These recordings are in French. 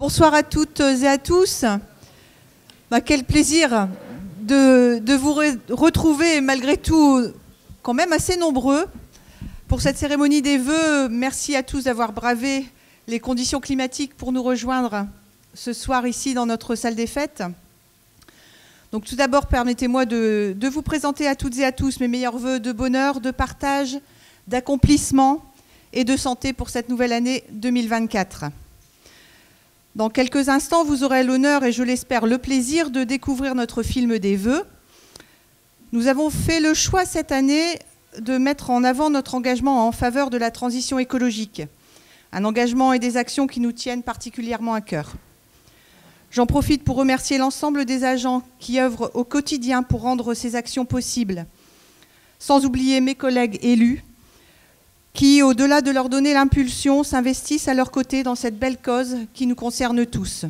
Bonsoir à toutes et à tous. Quel plaisir de vous retrouver, malgré tout, quand même assez nombreux, pour cette cérémonie des vœux. Merci à tous d'avoir bravé les conditions climatiques pour nous rejoindre ce soir ici dans notre salle des fêtes. Donc tout d'abord, permettez-moi de vous présenter à toutes et à tous mes meilleurs vœux de bonheur, de partage, d'accomplissement et de santé pour cette nouvelle année 2024. Dans quelques instants, vous aurez l'honneur et je l'espère le plaisir de découvrir notre film des vœux. Nous avons fait le choix cette année de mettre en avant notre engagement en faveur de la transition écologique, un engagement et des actions qui nous tiennent particulièrement à cœur. J'en profite pour remercier l'ensemble des agents qui œuvrent au quotidien pour rendre ces actions possibles, sans oublier mes collègues élus, qui, au-delà de leur donner l'impulsion, s'investissent à leur côté dans cette belle cause qui nous concerne tous.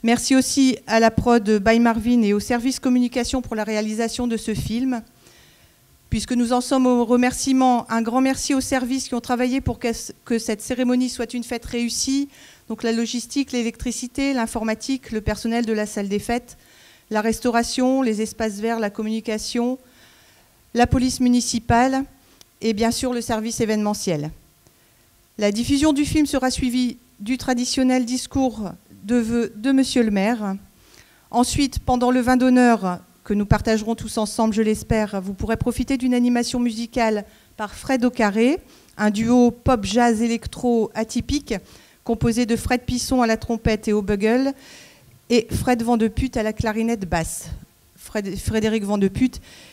Merci aussi à la prod by Marvin et au service communication pour la réalisation de ce film. Puisque nous en sommes au remerciement, un grand merci aux services qui ont travaillé pour que cette cérémonie soit une fête réussie, donc la logistique, l'électricité, l'informatique, le personnel de la salle des fêtes, la restauration, les espaces verts, la communication, la police municipale, et bien sûr le service événementiel. La diffusion du film sera suivie du traditionnel discours de vœux de Monsieur le maire. Ensuite, pendant le vin d'honneur que nous partagerons tous ensemble, je l'espère, vous pourrez profiter d'une animation musicale par Fred au carré, un duo pop jazz électro atypique composé de Fred Pisson à la trompette et au bugle et Fred Vandeput à la clarinette basse. Frédéric Vandeput,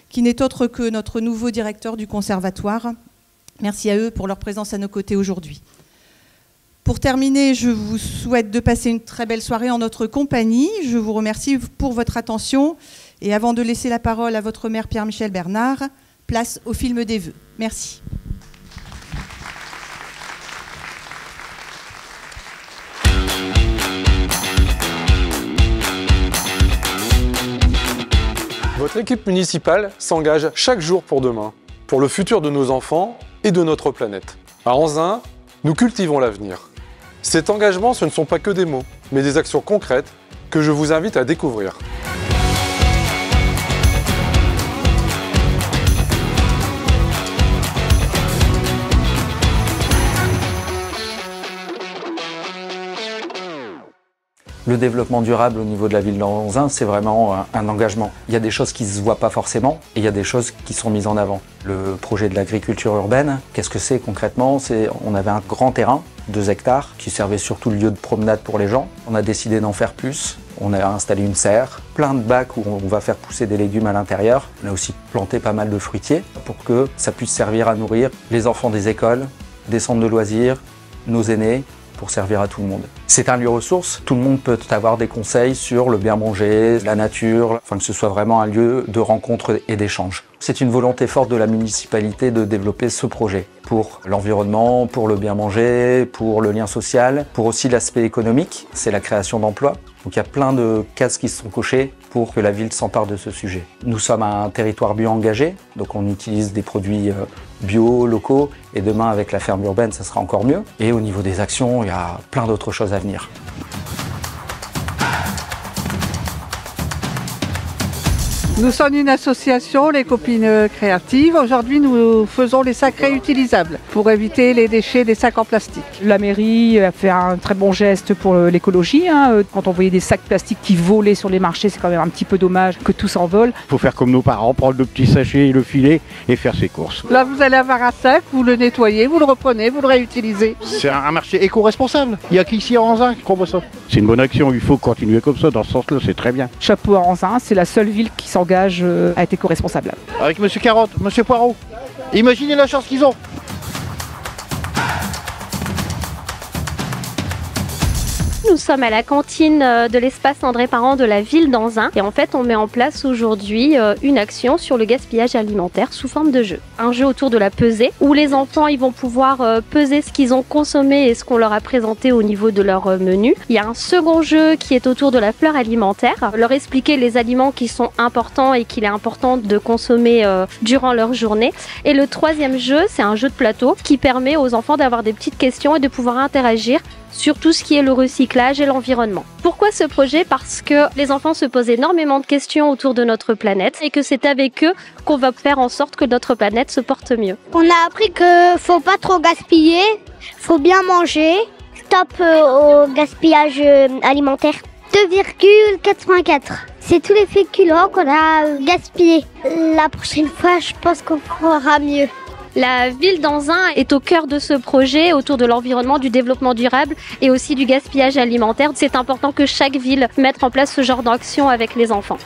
qui n'est autre que notre nouveau directeur du conservatoire. Merci à eux pour leur présence à nos côtés aujourd'hui. Pour terminer, je vous souhaite de passer une très belle soirée en notre compagnie. Je vous remercie pour votre attention. Et avant de laisser la parole à votre maire Pierre-Michel Bernard, place au film des vœux. Merci. Votre équipe municipale s'engage chaque jour pour demain, pour le futur de nos enfants et de notre planète. À Anzin, nous cultivons l'avenir. Cet engagement, ce ne sont pas que des mots, mais des actions concrètes que je vous invite à découvrir. Le développement durable au niveau de la ville d'Anzin, c'est vraiment un engagement. Il y a des choses qui ne se voient pas forcément et il y a des choses qui sont mises en avant. Le projet de l'agriculture urbaine, qu'est-ce que c'est concrètement? On avait un grand terrain, 2 hectares, qui servait surtout de lieu de promenade pour les gens. On a décidé d'en faire plus. On a installé une serre, plein de bacs où on va faire pousser des légumes à l'intérieur. On a aussi planté pas mal de fruitiers pour que ça puisse servir à nourrir les enfants des écoles, des centres de loisirs, nos aînés, pour servir à tout le monde. C'est un lieu ressource, tout le monde peut avoir des conseils sur le bien manger, la nature, afin que ce soit vraiment un lieu de rencontre et d'échange. C'est une volonté forte de la municipalité de développer ce projet pour l'environnement, pour le bien manger, pour le lien social, pour aussi l'aspect économique, c'est la création d'emplois. Donc il y a plein de cases qui sont cochées pour que la ville s'empare de ce sujet. Nous sommes un territoire bio-engagé, donc on utilise des produits bio, locaux, et demain avec la ferme urbaine, ça sera encore mieux. Et au niveau des actions, il y a plein d'autres choses à venir. Nous sommes une association, les Copines Créatives. Aujourd'hui, nous faisons les sacs réutilisables pour éviter les déchets des sacs en plastique. La mairie a fait un très bon geste pour l'écologie. Quand on voyait des sacs plastiques qui volaient sur les marchés, c'est quand même un petit peu dommage que tout s'envole. Il faut faire comme nos parents, prendre le petit sachet, le filet et faire ses courses. Là, vous allez avoir un sac, vous le nettoyez, vous le reprenez, vous le réutilisez. C'est un marché éco-responsable. Il n'y a qu'ici en Anzin qui comprend ça. C'est une bonne action, il faut continuer comme ça, dans ce sens-là, c'est très bien. Chapeau à Anzin, c'est la seule ville qui s'engage à être éco-responsable. Avec Monsieur Carotte, Monsieur Poireau, imaginez la chance qu'ils ont. Nous sommes à la cantine de l'espace André Parent de la ville d'Anzin et en fait on met en place aujourd'hui une action sur le gaspillage alimentaire sous forme de jeu. Un jeu autour de la pesée où les enfants ils vont pouvoir peser ce qu'ils ont consommé et ce qu'on leur a présenté au niveau de leur menu. Il y a un second jeu qui est autour de la fleur alimentaire, leur expliquer les aliments qui sont importants et qu'il est important de consommer durant leur journée. Et le troisième jeu, c'est un jeu de plateau qui permet aux enfants d'avoir des petites questions et de pouvoir interagir sur tout ce qui est le recyclage et l'environnement. Pourquoi ce projet? Parce que les enfants se posent énormément de questions autour de notre planète et que c'est avec eux qu'on va faire en sorte que notre planète se porte mieux. On a appris que faut pas trop gaspiller, faut bien manger, stop au gaspillage alimentaire. 2,84. C'est tous les féculents qu'on a gaspillés. La prochaine fois, je pense qu'on fera mieux. La ville d'Anzin est au cœur de ce projet autour de l'environnement, du développement durable et aussi du gaspillage alimentaire. C'est important que chaque ville mette en place ce genre d'action avec les enfants.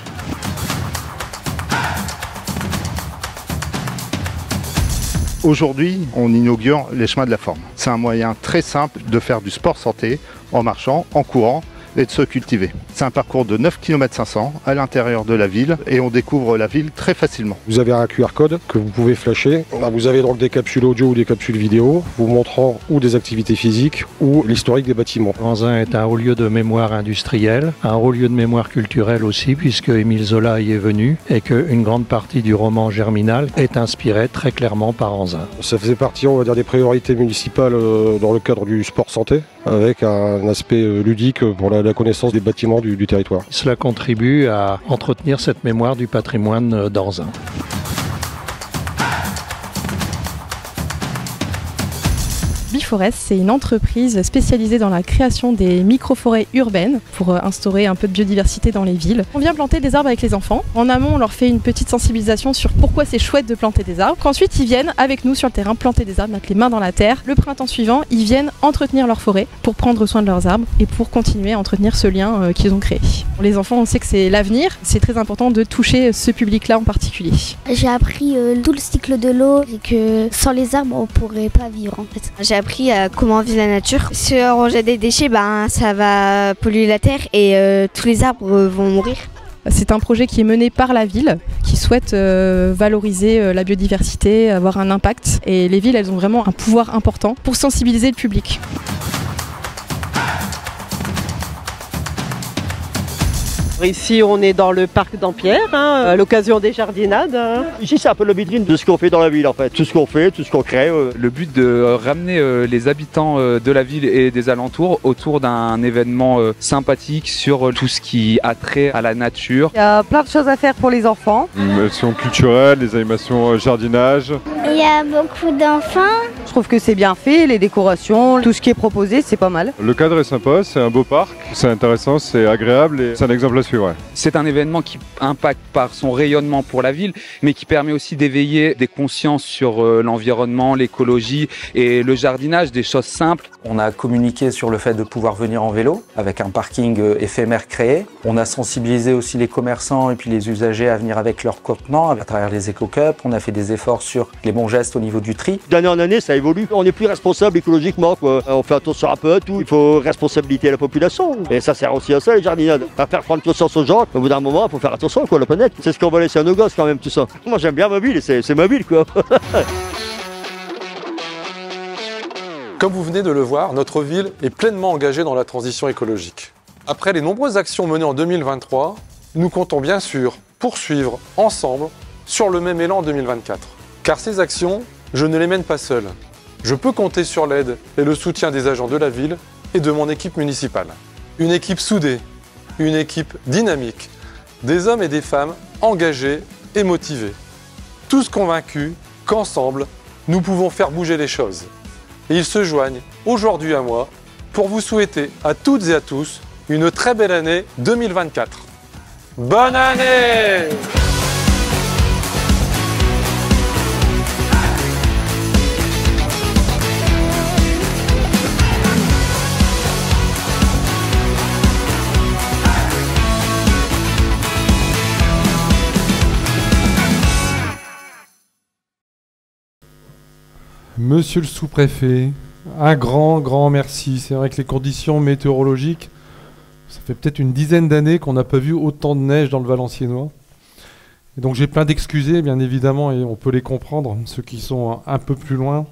Aujourd'hui, on inaugure les chemins de la forme. C'est un moyen très simple de faire du sport santé en marchant, en courant et de se cultiver. C'est un parcours de 9 km 500 à l'intérieur de la ville et on découvre la ville très facilement. Vous avez un QR code que vous pouvez flasher. Vous avez donc des capsules audio ou des capsules vidéo vous montrant ou des activités physiques ou l'historique des bâtiments. Anzin est un haut lieu de mémoire industrielle, un haut lieu de mémoire culturelle aussi puisque Émile Zola y est venu et qu'une grande partie du roman Germinal est inspirée très clairement par Anzin. Ça faisait partie, on va dire, des priorités municipales dans le cadre du sport santé avec un aspect ludique pour la connaissance des bâtiments du territoire. Cela contribue à entretenir cette mémoire du patrimoine d'Anzin. Biforest, c'est une entreprise spécialisée dans la création des micro-forêts urbaines pour instaurer un peu de biodiversité dans les villes. On vient planter des arbres avec les enfants. En amont, on leur fait une petite sensibilisation sur pourquoi c'est chouette de planter des arbres. Ensuite, ils viennent avec nous sur le terrain planter des arbres, mettre les mains dans la terre. Le printemps suivant, ils viennent entretenir leur forêt pour prendre soin de leurs arbres et pour continuer à entretenir ce lien qu'ils ont créé. Pour les enfants, on sait que c'est l'avenir. C'est très important de toucher ce public-là en particulier. J'ai appris tout le cycle de l'eau et que sans les arbres, on pourrait pas vivre en fait. J'ai appris comment vit la nature. Si on jette des déchets, ça va polluer la terre et tous les arbres vont mourir. C'est un projet qui est mené par la ville, qui souhaite valoriser la biodiversité, avoir un impact. Et les villes, elles ont vraiment un pouvoir important pour sensibiliser le public. Ici, on est dans le parc d'Ampierre, à l'occasion des jardinades. Ici, c'est un peu la vitrine de ce qu'on fait dans la ville, en fait. Tout ce qu'on fait, tout ce qu'on crée. Le but de ramener les habitants de la ville et des alentours autour d'un événement sympathique sur tout ce qui a trait à la nature. Il y a plein de choses à faire pour les enfants. Animations culturelles, les animations jardinage. Il y a beaucoup d'enfants. Je trouve que c'est bien fait, les décorations, tout ce qui est proposé, c'est pas mal. Le cadre est sympa, c'est un beau parc, c'est intéressant, c'est agréable et c'est un exemple à suivre. Ouais. C'est un événement qui impacte par son rayonnement pour la ville, mais qui permet aussi d'éveiller des consciences sur l'environnement, l'écologie et le jardinage, des choses simples. On a communiqué sur le fait de pouvoir venir en vélo avec un parking éphémère créé. On a sensibilisé aussi les commerçants et puis les usagers à venir avec leurs contenants à travers les éco-cups. On a fait des efforts sur les bons gestes au niveau du tri. D'année en année, ça évolue. On est plus responsable écologiquement, quoi. On fait attention un peu à tout. Il faut responsabiliser la population. Et ça sert aussi à ça, les jardinades. À faire prendre conscience aux gens. Au bout d'un moment, il faut faire attention, quoi, la planète. C'est ce qu'on va laisser à nos gosses, quand même, tout ça. Moi, j'aime bien ma ville, c'est ma ville, quoi. Comme vous venez de le voir, notre ville est pleinement engagée dans la transition écologique. Après les nombreuses actions menées en 2023, nous comptons bien sûr poursuivre ensemble sur le même élan en 2024. Car ces actions, je ne les mène pas seul. Je peux compter sur l'aide et le soutien des agents de la ville et de mon équipe municipale. Une équipe soudée, une équipe dynamique, des hommes et des femmes engagés et motivés. Tous convaincus qu'ensemble, nous pouvons faire bouger les choses. Et ils se joignent aujourd'hui à moi pour vous souhaiter à toutes et à tous une très belle année 2024. Bonne année! Monsieur le sous-préfet, un grand merci. C'est vrai que les conditions météorologiques, ça fait peut-être une dizaine d'années qu'on n'a pas vu autant de neige dans le Valenciennois. Et donc j'ai plein d'excusés, bien évidemment, et on peut les comprendre, ceux qui sont un peu plus loin.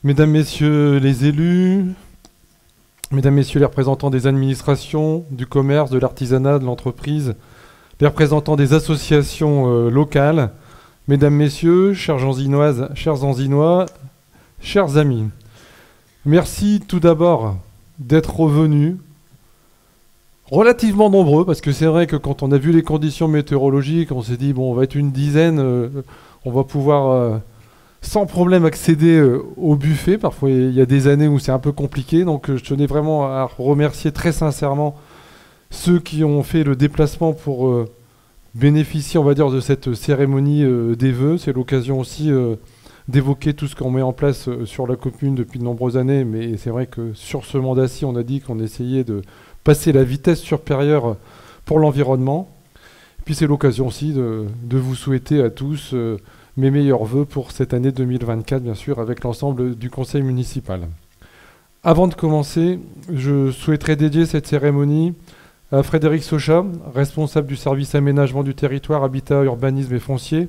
Mesdames, Messieurs les élus, Mesdames, Messieurs les représentants des administrations, du commerce, de l'artisanat, de l'entreprise, les représentants des associations locales, Mesdames, Messieurs, chères Anzinoises, chers Anzinois, chers amis, Merci tout d'abord d'être revenus, relativement nombreux, parce que c'est vrai que quand on a vu les conditions météorologiques, on s'est dit, bon, on va être une dizaine, on va pouvoir sans problème accéder au buffet. Parfois, il y a des années où c'est un peu compliqué, donc je tenais vraiment à remercier très sincèrement ceux qui ont fait le déplacement pour bénéficier, on va dire, de cette cérémonie des vœux. C'est l'occasion aussi d'évoquer tout ce qu'on met en place sur la commune depuis de nombreuses années, mais c'est vrai que sur ce mandat-ci, on a dit qu'on essayait de passer la vitesse supérieure pour l'environnement. Puis c'est l'occasion aussi de vous souhaiter à tous mes meilleurs vœux pour cette année 2024, bien sûr, avec l'ensemble du conseil municipal. Avant de commencer, je souhaiterais dédier cette cérémonie à Frédéric Sochat, responsable du service aménagement du territoire, habitat, urbanisme et foncier,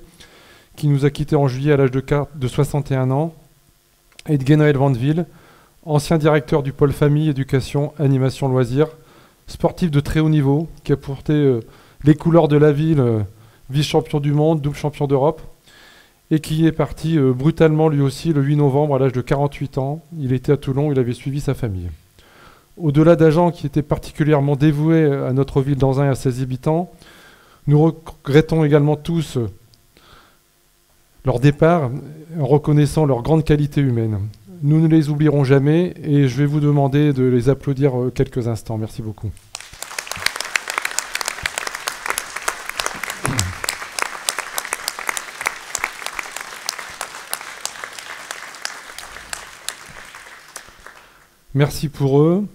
qui nous a quittés en juillet à l'âge de 61 ans, et de Guénaël Vandeville, ancien directeur du pôle famille, éducation, animation, loisirs, sportif de très haut niveau, qui a porté les couleurs de la ville, vice-champion du monde, double champion d'Europe, et qui est parti brutalement lui aussi le 8 novembre à l'âge de 48 ans. Il était à Toulon, où il avait suivi sa famille. Au-delà d'agents qui étaient particulièrement dévoués à notre ville d'Anzin et à ses habitants, nous regrettons également tous leur départ en reconnaissant leur grande qualité humaine. Nous ne les oublierons jamais et je vais vous demander de les applaudir quelques instants. Merci beaucoup. Merci pour eux.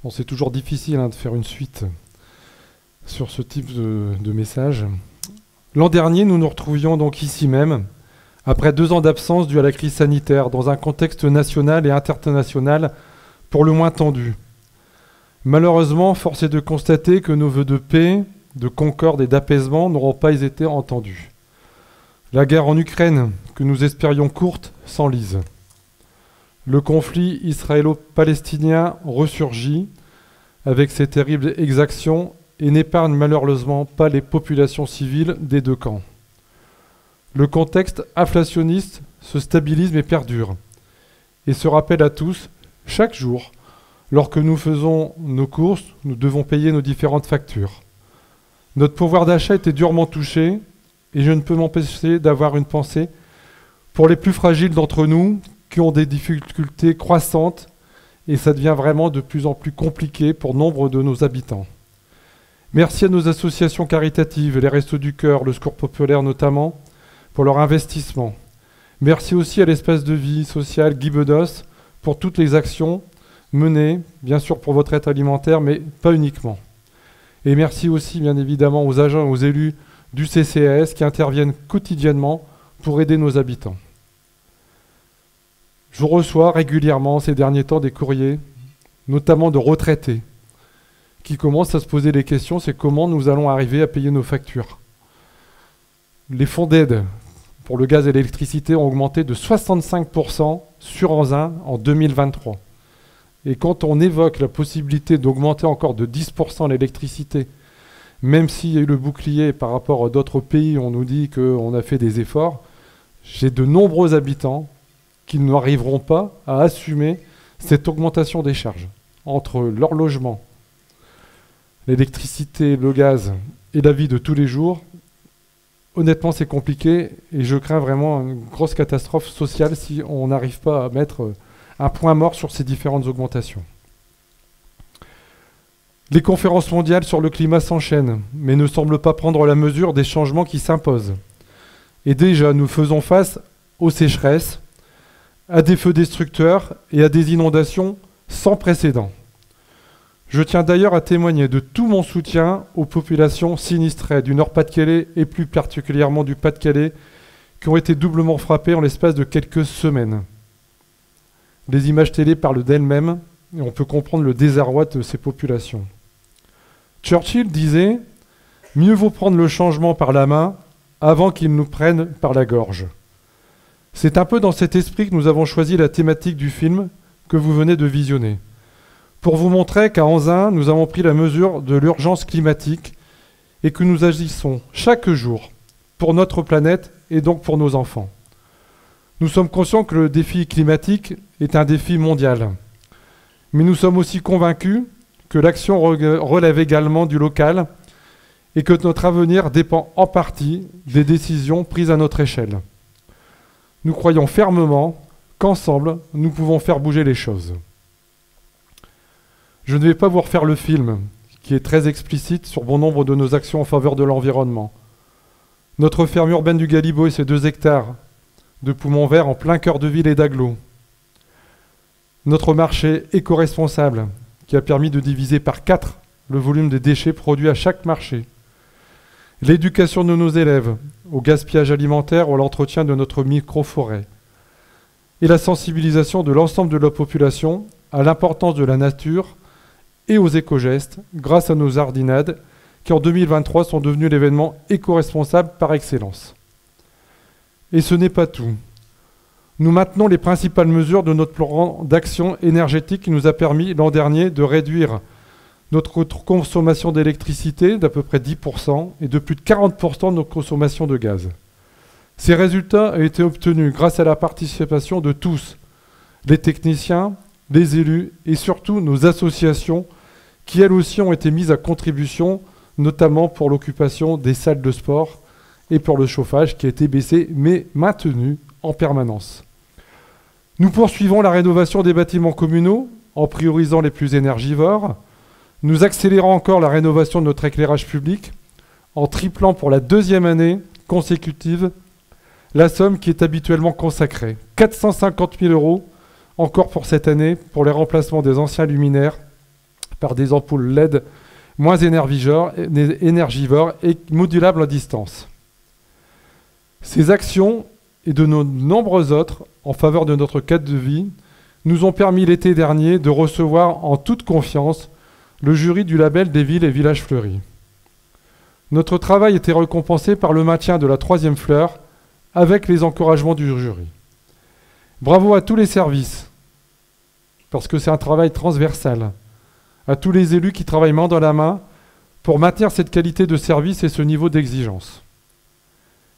Bon, c'est toujours difficile de faire une suite sur ce type de message. L'an dernier, nous nous retrouvions donc ici même, après 2 ans d'absence due à la crise sanitaire, dans un contexte national et international pour le moins tendu. Malheureusement, force est de constater que nos vœux de paix, de concorde et d'apaisement n'auront pas été entendus. La guerre en Ukraine, que nous espérions courte, s'enlise. Le conflit israélo-palestinien ressurgit avec ses terribles exactions et n'épargne malheureusement pas les populations civiles des 2 camps. Le contexte inflationniste se stabilise mais perdure et se rappelle à tous, chaque jour, lorsque nous faisons nos courses, nous devons payer nos différentes factures. Notre pouvoir d'achat était durement touché et je ne peux m'empêcher d'avoir une pensée pour les plus fragiles d'entre nous qui ont des difficultés croissantes et ça devient vraiment de plus en plus compliqué pour nombre de nos habitants. Merci à nos associations caritatives, les Restos du Cœur, le Secours Populaire notamment, pour leur investissement. Merci aussi à l'Espace de vie sociale Guy Bedos pour toutes les actions menées, bien sûr pour votre aide alimentaire, mais pas uniquement. Et merci aussi bien évidemment aux agents et aux élus du CCAS qui interviennent quotidiennement pour aider nos habitants. Je reçois régulièrement ces derniers temps des courriers, notamment de retraités, qui commencent à se poser les questions, c'est comment nous allons arriver à payer nos factures. Les fonds d'aide pour le gaz et l'électricité ont augmenté de 65% sur Anzin en 2023. Et quand on évoque la possibilité d'augmenter encore de 10% l'électricité, même s'il y a eu le bouclier par rapport à d'autres pays, on nous dit qu'on a fait des efforts, j'ai de nombreux habitants qui n'arriveront pas à assumer cette augmentation des charges entre leur logement, l'électricité, le gaz et la vie de tous les jours. Honnêtement, c'est compliqué et je crains vraiment une grosse catastrophe sociale si on n'arrive pas à mettre un point mort sur ces différentes augmentations. Les conférences mondiales sur le climat s'enchaînent, mais ne semblent pas prendre la mesure des changements qui s'imposent. Et déjà, nous faisons face aux sécheresses, à des feux destructeurs et à des inondations sans précédent. Je tiens d'ailleurs à témoigner de tout mon soutien aux populations sinistrées du Nord-Pas-de-Calais et plus particulièrement du Pas-de-Calais qui ont été doublement frappées en l'espace de quelques semaines. Les images télé parlent d'elles-mêmes et on peut comprendre le désarroi de ces populations. Churchill disait « Mieux vaut prendre le changement par la main avant qu'il nous prenne par la gorge ». C'est un peu dans cet esprit que nous avons choisi la thématique du film que vous venez de visionner. Pour vous montrer qu'à Anzin, nous avons pris la mesure de l'urgence climatique et que nous agissons chaque jour pour notre planète et donc pour nos enfants. Nous sommes conscients que le défi climatique est un défi mondial. Mais nous sommes aussi convaincus que l'action relève également du local et que notre avenir dépend en partie des décisions prises à notre échelle. Nous croyons fermement qu'ensemble, nous pouvons faire bouger les choses. Je ne vais pas vous refaire le film, qui est très explicite sur bon nombre de nos actions en faveur de l'environnement. Notre ferme urbaine du Galibo et ses 2 hectares de poumons verts en plein cœur de ville et d'agglo. Notre marché éco-responsable, qui a permis de diviser par 4 le volume des déchets produits à chaque marché. L'éducation de nos élèves au gaspillage alimentaire ou à l'entretien de notre micro-forêt. Et la sensibilisation de l'ensemble de la population à l'importance de la nature et aux éco-gestes grâce à nos jardinades qui en 2023 sont devenus l'événement éco-responsable par excellence. Et ce n'est pas tout. Nous maintenons les principales mesures de notre plan d'action énergétique qui nous a permis l'an dernier de réduire notre consommation d'électricité d'à peu près 10% et de plus de 40% de notre consommation de gaz. Ces résultats ont été obtenus grâce à la participation de tous, les techniciens, les élus et surtout nos associations qui elles aussi ont été mises à contribution, notamment pour l'occupation des salles de sport et pour le chauffage qui a été baissé mais maintenu en permanence. Nous poursuivons la rénovation des bâtiments communaux en priorisant les plus énergivores. Nous accélérons encore la rénovation de notre éclairage public en triplant pour la 2e année consécutive la somme qui est habituellement consacrée. 450 000 € encore pour cette année pour les remplacements des anciens luminaires par des ampoules LED moins énergivores et modulables à distance. Ces actions et de nos nombreuses autres en faveur de notre cadre de vie nous ont permis l'été dernier de recevoir en toute confiance le jury du label des villes et villages fleuris. Notre travail était récompensé par le maintien de la 3e fleur avec les encouragements du jury. Bravo à tous les services, parce que c'est un travail transversal, à tous les élus qui travaillent main dans la main pour maintenir cette qualité de service et ce niveau d'exigence.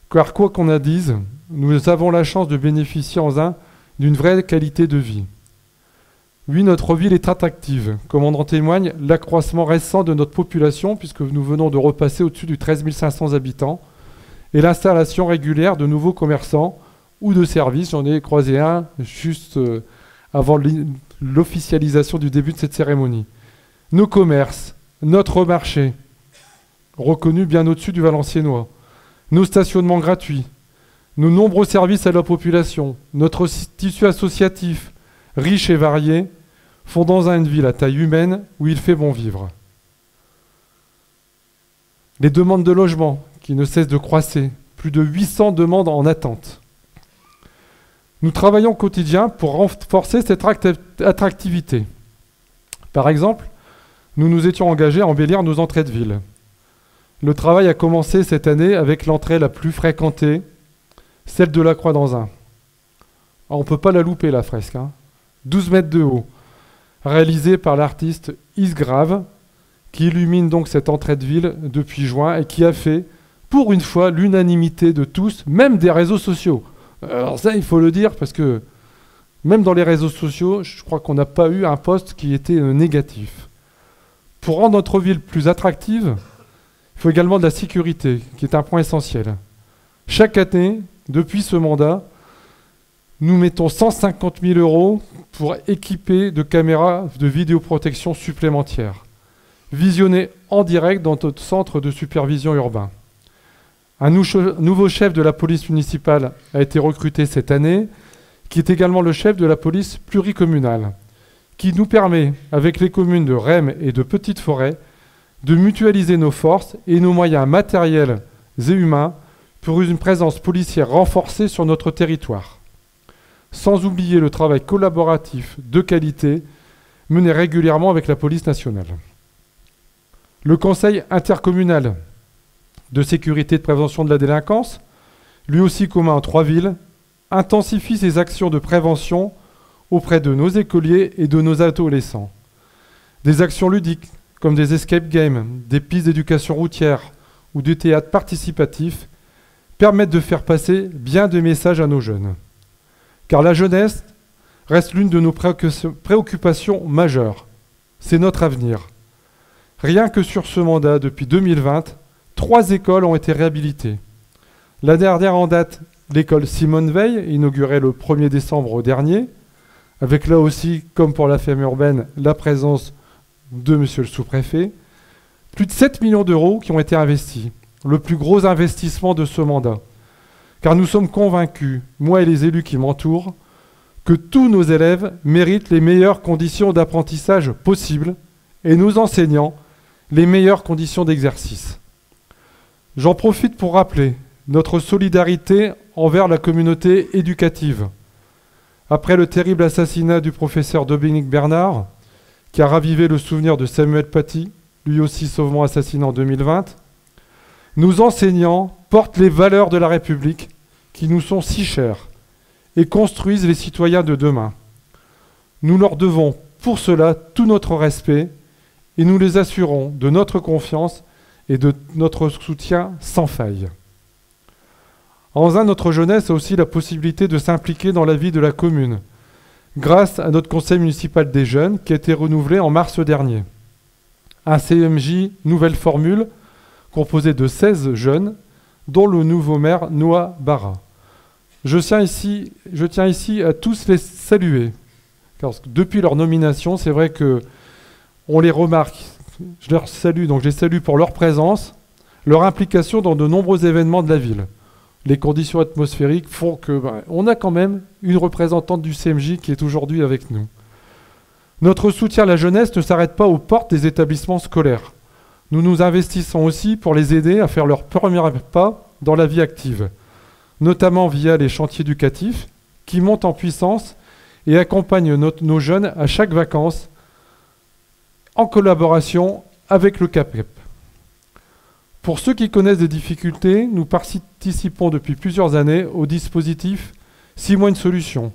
Car quoi qu'on en dise, nous avons la chance de bénéficier en Ain d'une vraie qualité de vie. Oui, notre ville est attractive, comme en témoigne l'accroissement récent de notre population, puisque nous venons de repasser au-dessus du 13 500 habitants, et l'installation régulière de nouveaux commerçants ou de services. J'en ai croisé un juste avant l'officialisation du début de cette cérémonie. Nos commerces, notre marché, reconnu bien au-dessus du Valenciennois, nos stationnements gratuits, nos nombreux services à la population, notre tissu associatif, riche et varié, font dans une ville à taille humaine où il fait bon vivre. Les demandes de logement qui ne cessent de croître, plus de 800 demandes en attente. Nous travaillons au quotidien pour renforcer cette attractivité. Par exemple, nous nous étions engagés à embellir nos entrées de ville. Le travail a commencé cette année avec l'entrée la plus fréquentée, celle de la Croix d'Anzin. On ne peut pas la louper, la fresque. 12 mètres de haut, réalisée par l'artiste Isgrave, qui illumine donc cette entrée de ville depuis juin et qui a fait, pour une fois, l'unanimité de tous, même des réseaux sociaux. Alors ça, il faut le dire, parce que même dans les réseaux sociaux, je crois qu'on n'a pas eu un post qui était négatif. Pour rendre notre ville plus attractive, il faut également de la sécurité, qui est un point essentiel. Chaque année, depuis ce mandat, nous mettons 150 000 € pour équiper de caméras de vidéoprotection supplémentaires, visionnées en direct dans notre centre de supervision urbain. Un nouveau chef de la police municipale a été recruté cette année, qui est également le chef de la police pluricommunale, qui nous permet, avec les communes de Rhêmes et de Petite Forêt, de mutualiser nos forces et nos moyens matériels et humains pour une présence policière renforcée sur notre territoire. Sans oublier le travail collaboratif de qualité mené régulièrement avec la police nationale. Le Conseil intercommunal de sécurité et de prévention de la délinquance, lui aussi commun en 3 villes, intensifie ses actions de prévention auprès de nos écoliers et de nos adolescents. Des actions ludiques, comme des escape games, des pistes d'éducation routière ou du théâtre participatif, permettent de faire passer bien des messages à nos jeunes. Car la jeunesse reste l'une de nos préoccupations majeures. C'est notre avenir. Rien que sur ce mandat, depuis 2020, 3 écoles ont été réhabilitées. La dernière en date, l'école Simone Veil, inaugurée le 1er décembre dernier, avec là aussi, comme pour la ferme urbaine, la présence de monsieur le sous-préfet. Plus de 7 millions d'euros qui ont été investis, le plus gros investissement de ce mandat. Car nous sommes convaincus, moi et les élus qui m'entourent, que tous nos élèves méritent les meilleures conditions d'apprentissage possibles et nos enseignants les meilleures conditions d'exercice. J'en profite pour rappeler notre solidarité envers la communauté éducative. Après le terrible assassinat du professeur Dominique Bernard, qui a ravivé le souvenir de Samuel Paty, lui aussi sauvement assassiné en 2020, nos enseignants portent les valeurs de la République qui nous sont si chères et construisent les citoyens de demain. Nous leur devons pour cela tout notre respect et nous les assurons de notre confiance et de notre soutien sans faille. En Anzin, notre jeunesse a aussi la possibilité de s'impliquer dans la vie de la commune, grâce à notre conseil municipal des jeunes qui a été renouvelé en mars dernier. Un CMJ nouvelle formule composé de 16 jeunes, dont le nouveau maire Noah Barra. Je tiens ici à tous les saluer, car depuis leur nomination, c'est vrai qu'on les remarque. Je leur salue, donc je les salue pour leur présence, leur implication dans de nombreux événements de la ville. Les conditions atmosphériques font qu'on a quand même une représentante du CMJ qui est aujourd'hui avec nous. Notre soutien à la jeunesse ne s'arrête pas aux portes des établissements scolaires. Nous nous investissons aussi pour les aider à faire leur premier pas dans la vie active, notamment via les chantiers éducatifs qui montent en puissance et accompagnent nos jeunes à chaque vacances en collaboration avec le CAPEP. Pour ceux qui connaissent des difficultés, nous participons depuis plusieurs années au dispositif 6 mois une solution,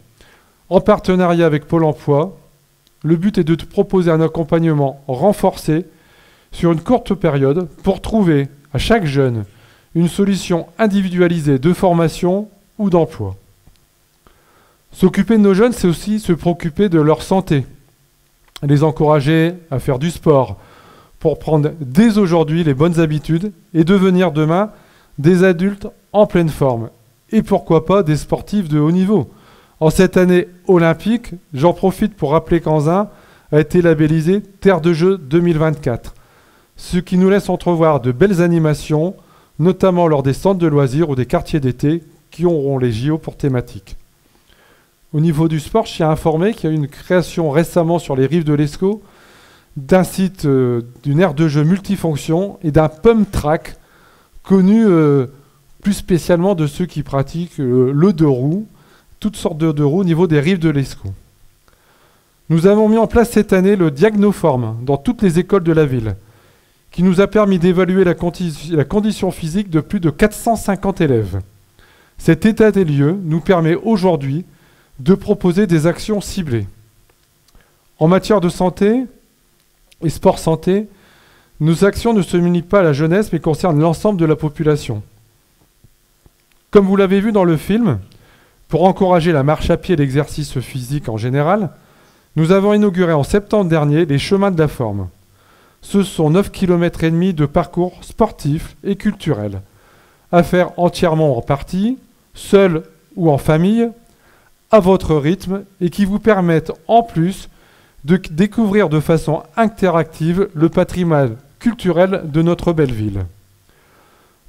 en partenariat avec Pôle emploi. Le but est de te proposer un accompagnement renforcé sur une courte période pour trouver à chaque jeune une solution individualisée de formation ou d'emploi. S'occuper de nos jeunes, c'est aussi se préoccuper de leur santé, les encourager à faire du sport pour prendre dès aujourd'hui les bonnes habitudes et devenir demain des adultes en pleine forme. Et pourquoi pas des sportifs de haut niveau. En cette année olympique, j'en profite pour rappeler qu'Anzin a été labellisé Terre de Jeux 2024, ce qui nous laisse entrevoir de belles animations, notamment lors des centres de loisirs ou des quartiers d'été qui auront les JO pour thématique. Au niveau du sport, je tiens à informer qu'il y a eu une création récemment sur les rives de l'Escaut d'un site, d'une aire de jeu multifonction et d'un pump track connu plus spécialement de ceux qui pratiquent le 2 roues, toutes sortes de 2 roues au niveau des rives de l'Escaut. Nous avons mis en place cette année le Diagnoform dans toutes les écoles de la ville, qui nous a permis d'évaluer la condition physique de plus de 450 élèves. Cet état des lieux nous permet aujourd'hui de proposer des actions ciblées. En matière de santé et sport santé, nos actions ne se limitent pas à la jeunesse mais concernent l'ensemble de la population. Comme vous l'avez vu dans le film, pour encourager la marche à pied et l'exercice physique en général, nous avons inauguré en septembre dernier les chemins de la forme. Ce sont 9,5 km de parcours sportifs et culturels, à faire entièrement en partie, seul ou en famille, à votre rythme, et qui vous permettent en plus de découvrir de façon interactive le patrimoine culturel de notre belle ville.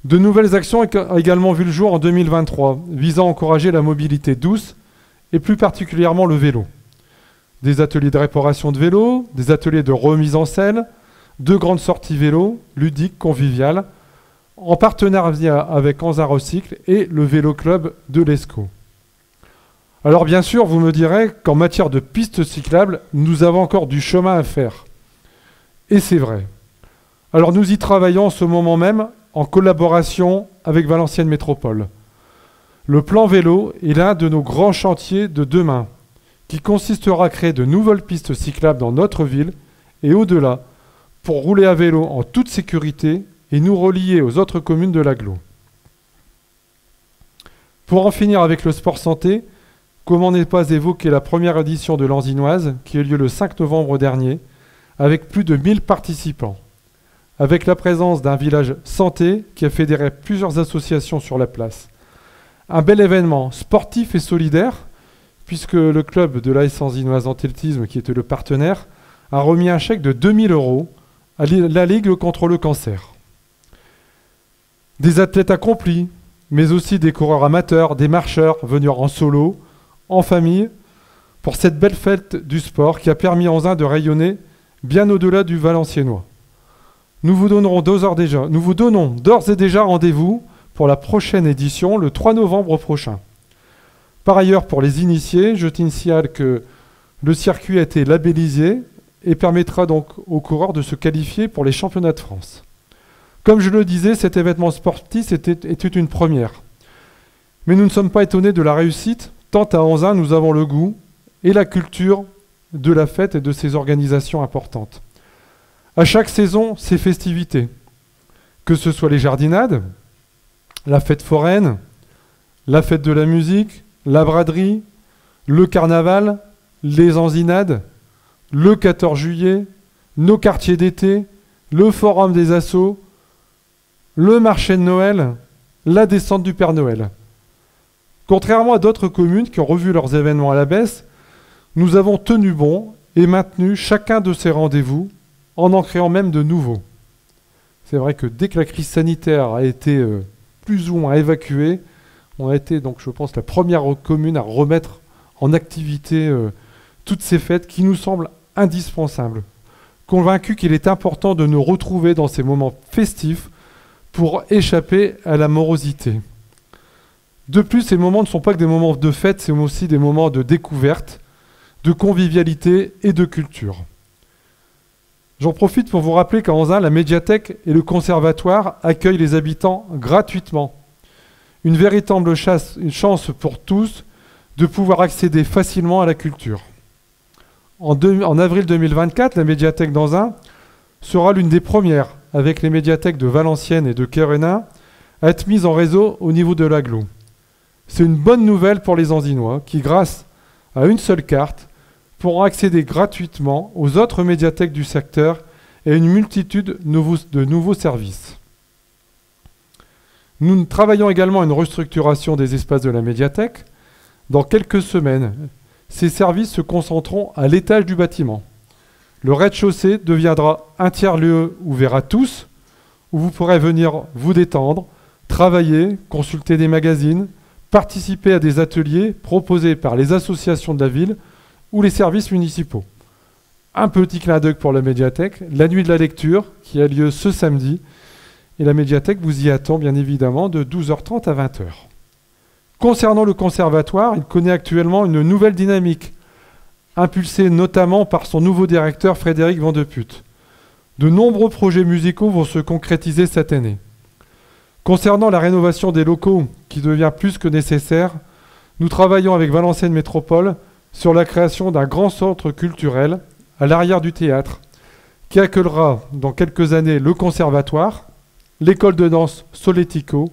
De nouvelles actions ont également vu le jour en 2023, visant à encourager la mobilité douce, et plus particulièrement le vélo. Des ateliers de réparation de vélo, des ateliers de remise en selle, 2 grandes sorties vélo, ludiques, conviviales, en partenariat avec Anzin Recycle et le Vélo Club de l'Escaut. Alors bien sûr, vous me direz qu'en matière de pistes cyclables, nous avons encore du chemin à faire. Et c'est vrai. Alors nous y travaillons en ce moment même en collaboration avec Valenciennes Métropole. Le plan vélo est l'un de nos grands chantiers de demain, qui consistera à créer de nouvelles pistes cyclables dans notre ville et au-delà, pour rouler à vélo en toute sécurité et nous relier aux autres communes de l'agglo. Pour en finir avec le sport santé, comment ne pas évoquer la première édition de l'Anzinoise qui a eu lieu le 5 novembre dernier, avec plus de 1000 participants, avec la présence d'un village santé qui a fédéré plusieurs associations sur la place. Un bel événement sportif et solidaire, puisque le club de l'AS Anzinoise Athlétisme, qui était le partenaire, a remis un chèque de 2000 € à la Ligue contre le cancer. Des athlètes accomplis, mais aussi des coureurs amateurs, des marcheurs venus en solo, en famille, pour cette belle fête du sport qui a permis à Anzin de rayonner bien au-delà du Valenciennois. Nous vous donnons d'ores et déjà rendez-vous pour la prochaine édition, le 3 novembre prochain. Par ailleurs, pour les initiés, je signale que le circuit a été labellisé et permettra donc aux coureurs de se qualifier pour les championnats de France. Comme je le disais, cet événement sportif était une première. Mais nous ne sommes pas étonnés de la réussite, tant à Anzin nous avons le goût et la culture de la fête et de ces organisations importantes. À chaque saison, ces festivités, que ce soit les jardinades, la fête foraine, la fête de la musique, la braderie, le carnaval, les anzinades, le 14 juillet, nos quartiers d'été, le forum des assos, le marché de Noël, la descente du Père Noël. Contrairement à d'autres communes qui ont revu leurs événements à la baisse, nous avons tenu bon et maintenu chacun de ces rendez-vous en créant même de nouveaux. C'est vrai que dès que la crise sanitaire a été plus ou moins évacuée, on a été donc, je pense, la première commune à remettre en activité toutes ces fêtes qui nous semblent indispensables. Convaincus qu'il est important de nous retrouver dans ces moments festifs pour échapper à la morosité. De plus, ces moments ne sont pas que des moments de fête, c'est aussi des moments de découverte, de convivialité et de culture. J'en profite pour vous rappeler qu'à Anzin, la médiathèque et le conservatoire accueillent les habitants gratuitement. Une véritable chance pour tous de pouvoir accéder facilement à la culture. En avril 2024, la médiathèque d'Anzin sera l'une des premières, avec les médiathèques de Valenciennes et de Quérenin, à être mise en réseau au niveau de l'agglo. C'est une bonne nouvelle pour les Anzinois qui, grâce à une seule carte, pourront accéder gratuitement aux autres médiathèques du secteur et à une multitude de nouveaux services. Nous travaillons également à une restructuration des espaces de la médiathèque. Dans quelques semaines, ces services se concentreront à l'étage du bâtiment. Le rez-de-chaussée deviendra un tiers-lieu ouvert à tous, où vous pourrez venir vous détendre, travailler, consulter des magazines, participer à des ateliers proposés par les associations de la ville ou les services municipaux. Un petit clin d'œil pour la médiathèque, la nuit de la lecture qui a lieu ce samedi, et la médiathèque vous y attend bien évidemment de 12h30 à 20h. Concernant le conservatoire, il connaît actuellement une nouvelle dynamique, impulsée notamment par son nouveau directeur Frédéric Van de Putte. De nombreux projets musicaux vont se concrétiser cette année. Concernant la rénovation des locaux, qui devient plus que nécessaire, nous travaillons avec Valenciennes Métropole sur la création d'un grand centre culturel à l'arrière du théâtre, qui accueillera dans quelques années le conservatoire, l'école de danse Soletico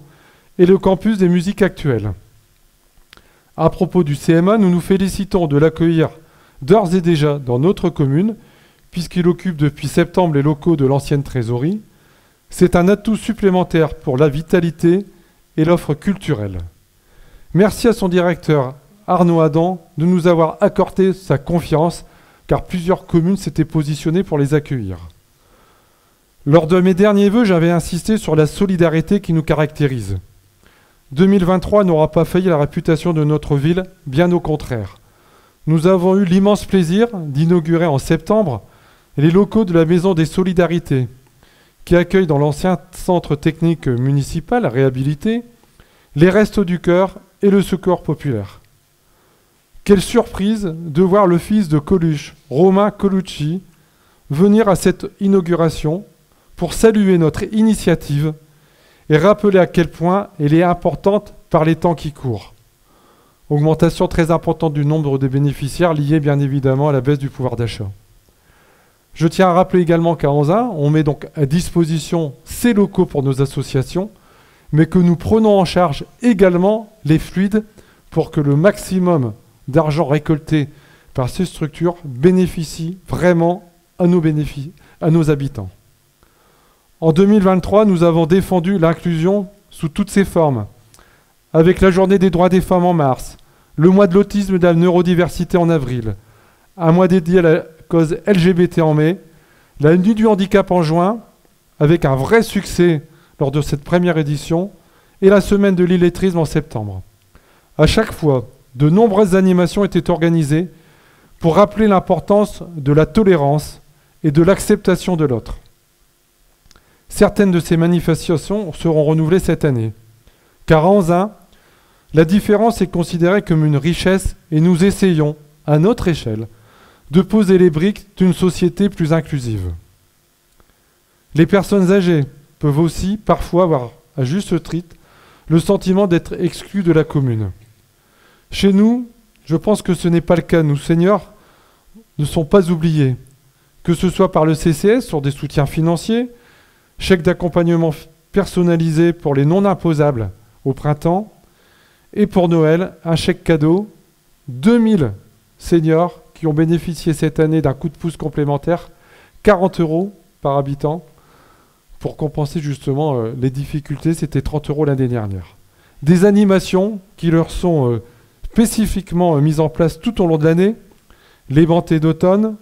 et le campus des musiques actuelles. À propos du CMA, nous nous félicitons de l'accueillir d'ores et déjà dans notre commune, puisqu'il occupe depuis septembre les locaux de l'ancienne trésorerie. C'est un atout supplémentaire pour la vitalité et l'offre culturelle. Merci à son directeur Arnaud Adam de nous avoir accordé sa confiance, car plusieurs communes s'étaient positionnées pour les accueillir. Lors de mes derniers vœux, j'avais insisté sur la solidarité qui nous caractérise. 2023 n'aura pas failli la réputation de notre ville, bien au contraire. Nous avons eu l'immense plaisir d'inaugurer en septembre les locaux de la Maison des Solidarités, qui accueille dans l'ancien centre technique municipal réhabilité les Restos du Cœur et le Secours populaire. Quelle surprise de voir le fils de Coluche, Romain Colucci, venir à cette inauguration pour saluer notre initiative et rappeler à quel point elle est importante par les temps qui courent. Augmentation très importante du nombre de bénéficiaires liée bien évidemment à la baisse du pouvoir d'achat. Je tiens à rappeler également qu'à Anzin, on met donc à disposition ces locaux pour nos associations, mais que nous prenons en charge également les fluides pour que le maximum d'argent récolté par ces structures bénéficie vraiment à nos habitants. En 2023, nous avons défendu l'inclusion sous toutes ses formes, avec la journée des droits des femmes en mars, le mois de l'autisme et de la neurodiversité en avril, un mois dédié à la cause LGBT en mai, la nuit du handicap en juin, avec un vrai succès lors de cette première édition, et la semaine de l'illettrisme en septembre. À chaque fois, de nombreuses animations étaient organisées pour rappeler l'importance de la tolérance et de l'acceptation de l'autre. Certaines de ces manifestations seront renouvelées cette année, car à Anzin, la différence est considérée comme une richesse et nous essayons, à notre échelle, de poser les briques d'une société plus inclusive. Les personnes âgées peuvent aussi parfois avoir, à juste titre, le sentiment d'être exclues de la commune. Chez nous, je pense que ce n'est pas le cas. Nos seniors ne sont pas oubliés, que ce soit par le CCS sur des soutiens financiers, chèque d'accompagnement personnalisé pour les non imposables au printemps, et pour Noël, un chèque cadeau, 2000 seniors qui ont bénéficié cette année d'un coup de pouce complémentaire, 40 € par habitant, pour compenser justement les difficultés, c'était 30 € l'année dernière. Des animations qui leur sont spécifiquement mises en place tout au long de l'année, les bantées d'automne,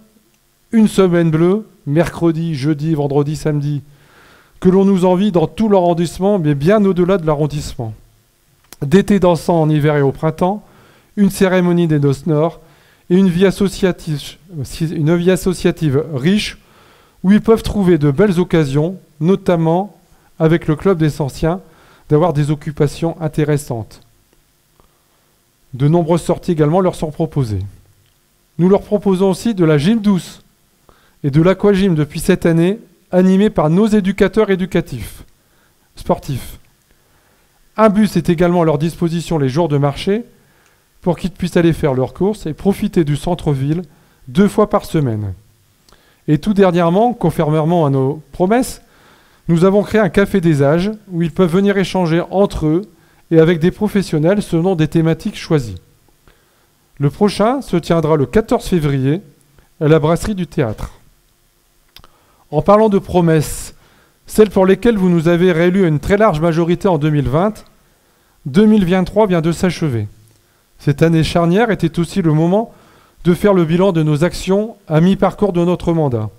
une semaine bleue, mercredi, jeudi, vendredi, samedi, que l'on nous envie dans tout l'arrondissement, mais bien au-delà de l'arrondissement. D'été dansant en hiver et au printemps, une cérémonie des noces nord et une vie associative riche où ils peuvent trouver de belles occasions, notamment avec le Club des Anciens, d'avoir des occupations intéressantes. De nombreuses sorties également leur sont proposées. Nous leur proposons aussi de la gym douce et de l'aquagym depuis cette année, animée par nos éducateurs sportifs. Un bus est également à leur disposition les jours de marché pour qu'ils puissent aller faire leurs courses et profiter du centre-ville 2 fois par semaine. Et tout dernièrement, conformément à nos promesses, nous avons créé un café des âges où ils peuvent venir échanger entre eux et avec des professionnels selon des thématiques choisies. Le prochain se tiendra le 14 février à la brasserie du théâtre. En parlant de promesses, celles pour lesquelles vous nous avez réélus à une très large majorité en 2020, 2023 vient de s'achever. Cette année charnière était aussi le moment de faire le bilan de nos actions à mi-parcours de notre mandat.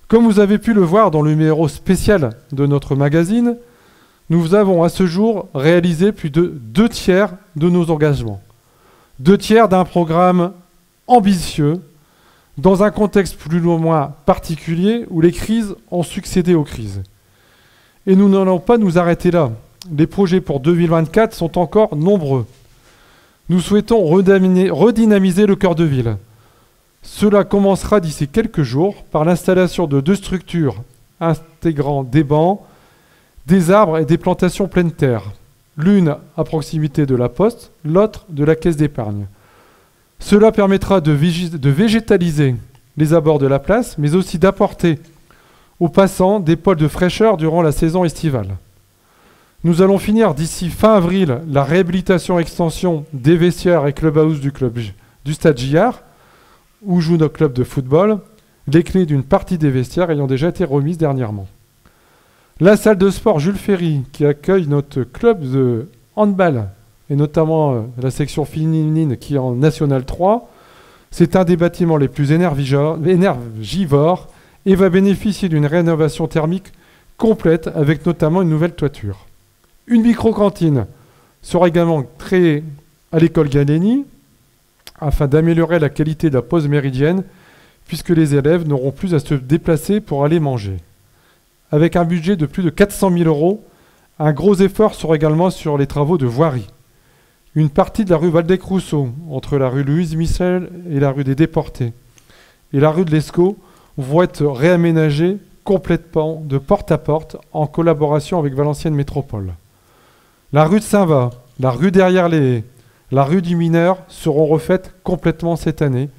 Comme vous avez pu le voir dans le numéro spécial de notre magazine, nous avons à ce jour réalisé plus de 2 tiers de nos engagements. 2 tiers d'un programme ambitieux, dans un contexte plus ou moins particulier où les crises ont succédé aux crises. Et nous n'allons pas nous arrêter là. Les projets pour 2024 sont encore nombreux. Nous souhaitons redynamiser le cœur de ville. Cela commencera d'ici quelques jours par l'installation de 2 structures intégrant des bancs, des arbres et des plantations pleine terre. L'une à proximité de la poste, l'autre de la caisse d'épargne. Cela permettra de végétaliser les abords de la place, mais aussi d'apporter aux passants des pôles de fraîcheur durant la saison estivale. Nous allons finir d'ici fin avril la réhabilitation-extension des vestiaires et clubhouse du Stade Gillard, où joue notre club de football, les clés d'une partie des vestiaires ayant déjà été remises dernièrement. La salle de sport Jules Ferry, qui accueille notre club de handball, et notamment la section féminine qui est en National 3, c'est un des bâtiments les plus énergivores et va bénéficier d'une rénovation thermique complète avec notamment une nouvelle toiture. Une micro-cantine sera également créée à l'école Galeni afin d'améliorer la qualité de la pause méridienne puisque les élèves n'auront plus à se déplacer pour aller manger. Avec un budget de plus de 400 000 €, un gros effort sera également sur les travaux de voirie. Une partie de la rue Waldeck-Rousseau, entre la rue Louise Michel et la rue des Déportés, et la rue de l'Escaut, vont être réaménagées complètement de porte à porte en collaboration avec Valenciennes Métropole. La rue de Saint-Va, la rue derrière les haies, la rue du Mineur seront refaites complètement cette année,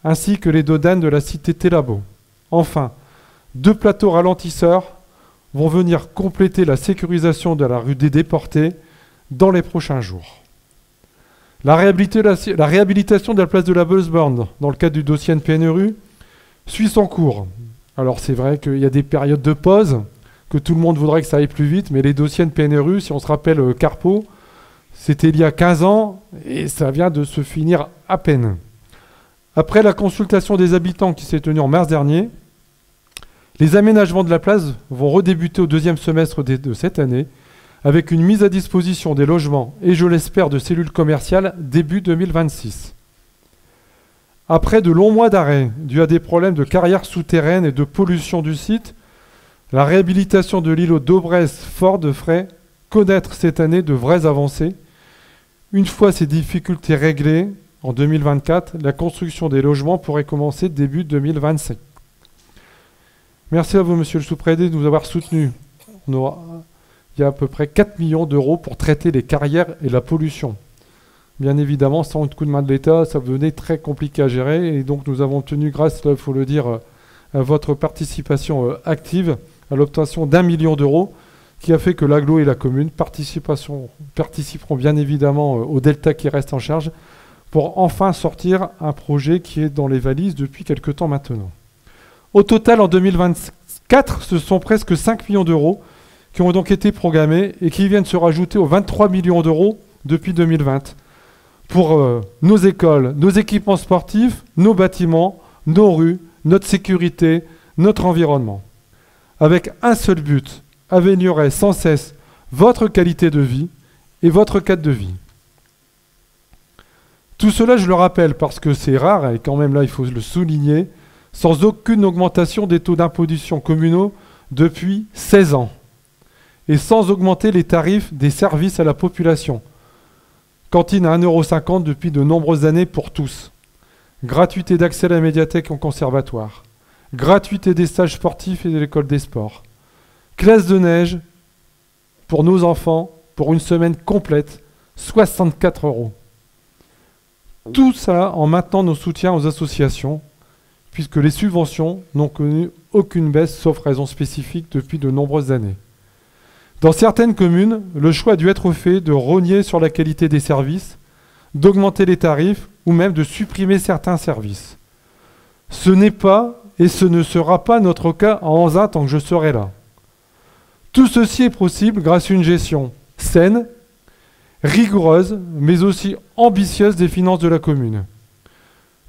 ainsi que les dodanes de la cité Télabo. Enfin, 2 plateaux ralentisseurs vont venir compléter la sécurisation de la rue des Déportés dans les prochains jours. La réhabilitation de la place de la Bullsborn, dans le cadre du dossier NPNRU, suit son cours. Alors c'est vrai qu'il y a des périodes de pause, que tout le monde voudrait que ça aille plus vite, mais les dossiers NPNRU, si on se rappelle Carpo, c'était il y a 15 ans, et ça vient de se finir à peine. Après la consultation des habitants qui s'est tenue en mars dernier, les aménagements de la place vont redébuter au deuxième semestre de cette année, avec une mise à disposition des logements et, je l'espère, de cellules commerciales début 2026. Après de longs mois d'arrêt, dû à des problèmes de carrière souterraine et de pollution du site, la réhabilitation de l'îlot d'Aubresse-Fort devrait connaître cette année de vraies avancées. Une fois ces difficultés réglées, en 2024, la construction des logements pourrait commencer début 2027. Merci à vous, monsieur le sous-préfet, de nous avoir soutenus. Il y a à peu près 4 millions d'euros pour traiter les carrières et la pollution. Bien évidemment, sans le coup de main de l'État, ça devenait très compliqué à gérer. Et donc, nous avons tenu, grâce, il faut le dire, à votre participation active, à l'obtention d'1 million d'euros, qui a fait que l'agglo et la commune participeront bien évidemment au delta qui reste en charge, pour enfin sortir un projet qui est dans les valises depuis quelque temps maintenant. Au total, en 2024, ce sont presque 5 millions d'euros qui ont donc été programmés et qui viennent se rajouter aux 23 millions d'euros depuis 2020 pour nos écoles, nos équipements sportifs, nos bâtiments, nos rues, notre sécurité, notre environnement. Avec un seul but, améliorer sans cesse votre qualité de vie et votre cadre de vie. Tout cela, je le rappelle, parce que c'est rare, et quand même là, il faut le souligner, sans aucune augmentation des taux d'imposition communaux depuis 16 ans, et sans augmenter les tarifs des services à la population. Cantine à 1,50 € depuis de nombreuses années pour tous. Gratuité d'accès à la médiathèque et au conservatoire. Gratuité des stages sportifs et de l'école des sports. Classe de neige pour nos enfants pour une semaine complète, 64 €. Tout ça en maintenant nos soutiens aux associations, puisque les subventions n'ont connu aucune baisse sauf raison spécifique depuis de nombreuses années. Dans certaines communes, le choix a dû être fait de rogner sur la qualité des services, d'augmenter les tarifs ou même de supprimer certains services. Ce n'est pas et ce ne sera pas notre cas à Anzin tant que je serai là. Tout ceci est possible grâce à une gestion saine, rigoureuse, mais aussi ambitieuse des finances de la commune.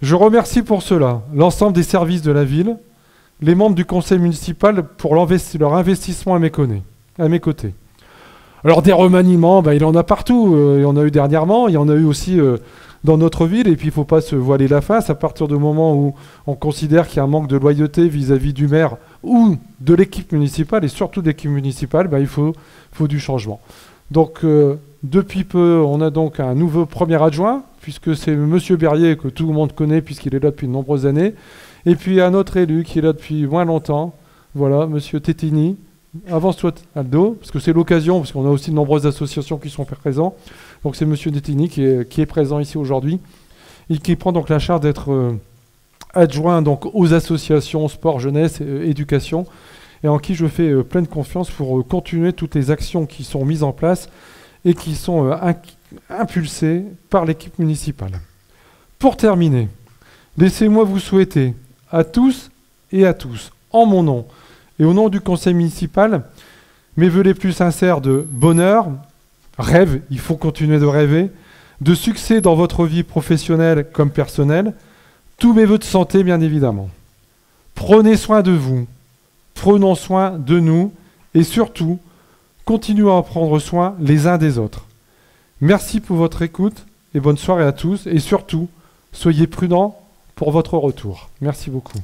Je remercie pour cela l'ensemble des services de la ville, les membres du conseil municipal pour leur investissement à mes côtés. Alors des remaniements, il en a partout. Il y en a eu dernièrement, il y en a eu aussi dans notre ville. Et puis il ne faut pas se voiler la face. À partir du moment où on considère qu'il y a un manque de loyauté vis-à-vis du maire ou de l'équipe municipale, et surtout de l'équipe municipale, il faut du changement. Donc depuis peu, on a donc un nouveau premier adjoint, puisque c'est M. Berrier que tout le monde connaît, puisqu'il est là depuis de nombreuses années. Et puis un autre élu qui est là depuis moins longtemps, voilà, M. Tettini. Avance-toi, Aldo, parce que c'est l'occasion, parce qu'on a aussi de nombreuses associations qui sont présentes. Donc c'est M. Tettini qui est présent ici aujourd'hui, et qui prend donc la charge d'être adjoint donc, aux associations sport, jeunesse, éducation, et en qui je fais pleine confiance pour continuer toutes les actions qui sont mises en place et qui sont impulsées par l'équipe municipale. Pour terminer, laissez-moi vous souhaiter à tous et à tous, en mon nom et au nom du conseil municipal, mes vœux les plus sincères de bonheur, rêve, il faut continuer de rêver, de succès dans votre vie professionnelle comme personnelle, tous mes vœux de santé bien évidemment. Prenez soin de vous, prenons soin de nous et surtout, continuons à prendre soin les uns des autres. Merci pour votre écoute et bonne soirée à tous et surtout, soyez prudents pour votre retour. Merci beaucoup.